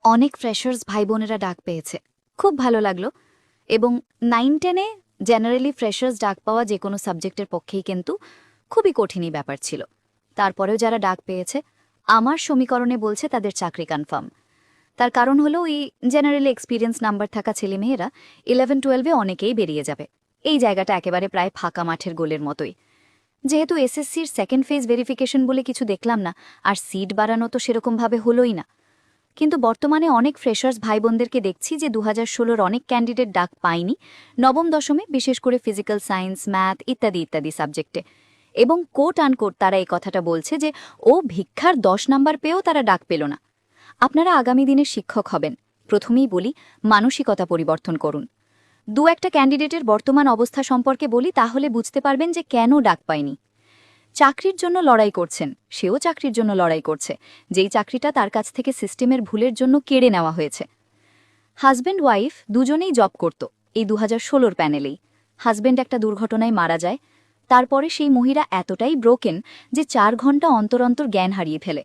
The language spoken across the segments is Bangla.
অনেক ফ্রেশার্স ভাই বোনেরা ডাক পেয়েছে, খুব ভালো লাগলো। এবং 9-10-এ জেনারেলি ফ্রেশার্স ডাক পাওয়া যে কোনো সাবজেক্টের পক্ষেই কিন্তু খুবই কঠিনই ব্যাপার ছিল। তারপরেও যারা ডাক পেয়েছে আমার সমীকরণে বলছে তাদের চাকরি কনফার্ম। তার কারণ হলো এই জেনারেলি এক্সপিরিয়েন্স নাম্বার থাকা ছেলেমেয়েরা 11-12-এ অনেকেই বেরিয়ে যাবে। এই জায়গাটা একেবারে প্রায় ফাঁকা মাঠের গোলের মতোই। যেহেতু এসএসসির সেকেন্ড ফেজ ভেরিফিকেশন বলে কিছু দেখলাম না, আর সিট বাড়ানো তো সেরকমভাবে হলোই না। কিন্তু বর্তমানে অনেক ফ্রেশার্স ভাই বোনদেরকে দেখছি যে 2016-র অনেক ক্যান্ডিডেট ডাক পায়নি নবম দশমে, বিশেষ করে ফিজিক্যাল সায়েন্স, ম্যাথ ইত্যাদি ইত্যাদি সাবজেক্টে। এবং কোট আনকোট তারা এই কথাটা বলছে যে ও ভিক্ষার 10 নাম্বার পেয়েও তারা ডাক পেল না। আপনারা আগামী দিনে শিক্ষক হবেন, প্রথমেই বলি মানসিকতা পরিবর্তন করুন। একটা ক্যান্ডিডেটের বর্তমান অবস্থা সম্পর্কে বলি, তাহলে বুঝতে পারবেন যে কেন ডাক পায়নি। চাকরির জন্য লড়াই করছেন, সেও চাকরির জন্য লড়াই করছে, যেই চাকরিটা তার কাছ থেকে সিস্টেমের ভুলের জন্য কেড়ে নেওয়া হয়েছে। হাজব্যান্ড ওয়াইফ দুজনেই জব করত এই 2016-র প্যানেলেই। হাজব্যান্ড একটা দুর্ঘটনায় মারা যায়। তারপরে সেই মহিলা এতটাই ব্রোকেন যে 4 ঘন্টা অন্তর অন্তর জ্ঞান হারিয়ে ফেলে।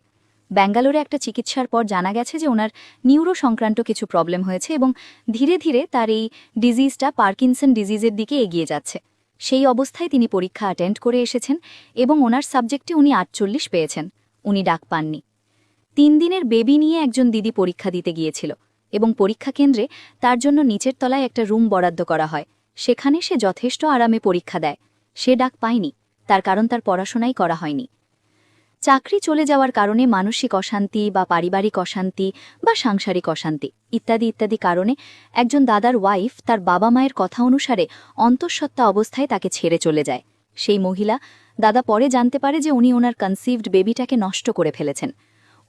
ব্যাঙ্গালোরে একটা চিকিৎসার পর জানা গেছে যে ওনার নিউরো সংক্রান্ত কিছু প্রবলেম হয়েছে এবং ধীরে ধীরে তার এই ডিজিজটা পার্কিনসন ডিজিজের দিকে এগিয়ে যাচ্ছে। সেই অবস্থায় তিনি পরীক্ষা অ্যাটেন্ড করে এসেছেন এবং ওনার সাবজেক্টে উনি 48 পেয়েছেন। উনি ডাক পাননি। 3 দিনের বেবি নিয়ে একজন দিদি পরীক্ষা দিতে গিয়েছিল এবং পরীক্ষা কেন্দ্রে তার জন্য নিচের তলায় একটা রুম বরাদ্দ করা হয়। সেখানে সে যথেষ্ট আরামে পরীক্ষা দেয়। সে ডাক পায়নি, তার কারণ তার পড়াশোনাই করা হয়নি। চাকরি চলে যাওয়ার কারণে মানসিক অশান্তি বা পারিবারিক অশান্তি বা সাংসারিক অশান্তি ইত্যাদি ইত্যাদি কারণে একজন দাদার ওয়াইফ তার বাবা মায়ের কথা অনুসারে অন্তঃসত্ত্বা অবস্থায় তাকে ছেড়ে চলে যায়। সেই মহিলা দাদা পরে জানতে পারে যে উনি ওনার কনসিভড বেবিটাকে নষ্ট করে ফেলেছেন।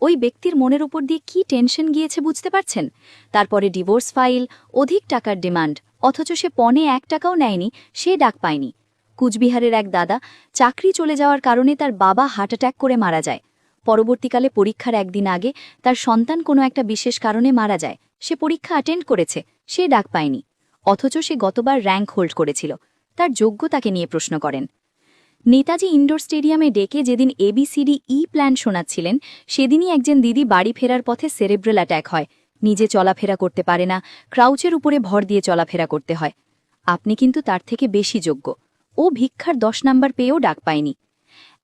ওই ব্যক্তির মনের উপর দিয়ে কি টেনশন গিয়েছে বুঝতে পারছেন। তারপরে ডিভোর্স ফাইল, অধিক টাকার ডিমান্ড, অথচ সে পনে 1 টাকাও নেয়নি, সে ডাক পায়নি। কুচবিহারের এক দাদা চাকরি চলে যাওয়ার কারণে তার বাবা হার্ট অ্যাটাক করে মারা যায়। পরবর্তীকালে পরীক্ষার একদিন আগে তার সন্তান কোনো একটা বিশেষ কারণে মারা যায়। সে পরীক্ষা অ্যাটেন্ড করেছে, সে ডাক পায়নি, অথচ সে গতবার র্যাঙ্ক হোল্ড করেছিল। তার যোগ্যতাকে নিয়ে প্রশ্ন করেন। নেতাজি ইনডোর স্টেডিয়ামে ডেকে যেদিন ABCD প্ল্যান শোনাচ্ছিলেন, সেদিনই একজন দিদি বাড়ি ফেরার পথে সেরেব্রাল অ্যাট্যাক হয়। নিজে চলাফেরা করতে পারে না, ক্রাউচের উপরে ভর দিয়ে চলাফেরা করতে হয়। আপনি কিন্তু তার থেকে বেশি যোগ্য। ও ভিক্ষার 10 নাম্বার পেয়েও ডাক পায়নি।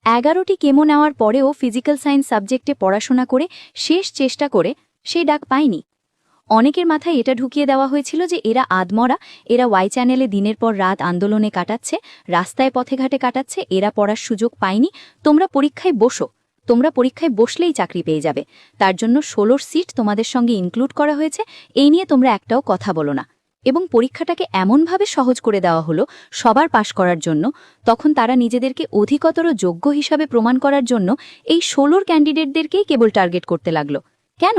11টি কেমো নেওয়ার পরেও ফিজিক্যাল সায়েন্স সাবজেক্টে পড়াশোনা করে শেষ চেষ্টা করে সে ডাক পায়নি। অনেকের মাথায় এটা ঢুকিয়ে দেওয়া হয়েছিল যে এরা আদমরা, এরা ওয়াই চ্যানেলে দিনের পর রাত আন্দোলনে কাটাচ্ছে, রাস্তায় পথে ঘাটে কাটাচ্ছে, এরা পড়ার সুযোগ পায়নি। তোমরা পরীক্ষায় বসো, তোমরা পরীক্ষায় বসলেই চাকরি পেয়ে যাবে, তার জন্য 16 সিট তোমাদের সঙ্গে ইনক্লুড করা হয়েছে, এই নিয়ে তোমরা একটাও কথা বলো না। এবং পরীক্ষাটাকে এমনভাবে সহজ করে দেওয়া হলো সবার পাশ করার জন্য। তখন তারা নিজেদেরকে অধিকতর যোগ্য হিসাবে প্রমাণ করার জন্য এই 16 ক্যান্ডিডেটদেরকেই কেবল টার্গেট করতে লাগলো। কেন?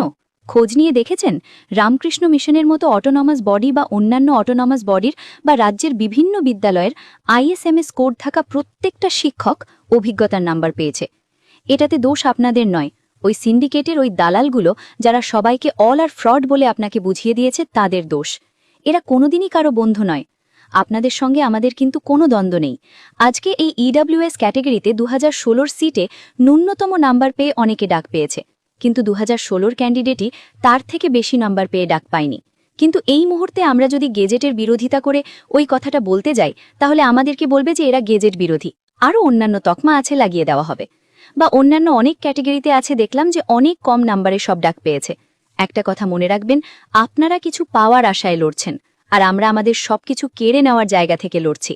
খোঁজ নিয়ে দেখেছেন রামকৃষ্ণ মিশনের মতো অটোনমাস বডি বা অন্যান্য অটোনমাস বডির বা রাজ্যের বিভিন্ন বিদ্যালয়ের ISMS কোড থাকা প্রত্যেকটা শিক্ষক অভিজ্ঞতার নাম্বার পেয়েছে। এটাতে দোষ আপনাদের নয়, ওই সিন্ডিকেটের ওই দালালগুলো যারা সবাইকে অল আর ফ্রড বলে আপনাকে বুঝিয়ে দিয়েছে, তাদের দোষ। এরা কোনোদিনই কারো বন্ধু নয়। আপনাদের সঙ্গে আমাদের কিন্তু কোনো দ্বন্দ্ব নেই। আজকে এই EWS ক্যাটেগরিতে 2016 সিটে ন্যূনতম নাম্বার পেয়ে অনেকে ডাক পেয়েছে, কিন্তু 2016 ক্যান্ডিডেটই তার থেকে বেশি নাম্বার পেয়ে ডাক পায়নি। কিন্তু এই মুহূর্তে আমরা যদি গেজেটের বিরোধিতা করে ওই কথাটা বলতে যাই, তাহলে আমাদেরকে বলবে যে এরা গেজেট বিরোধী, আরও অন্যান্য তকমা আছে লাগিয়ে দেওয়া হবে। বা অন্যান্য অনেক ক্যাটেগরিতে আছে দেখলাম যে অনেক কম নাম্বারে সব ডাক পেয়েছে। একটা কথা মনে রাখবেন, আপনারা কিছু পাওয়ার আশায় লড়ছেন, আর আমরা আমাদের সবকিছু কেড়ে নেওয়ার জায়গা থেকে লড়ছি।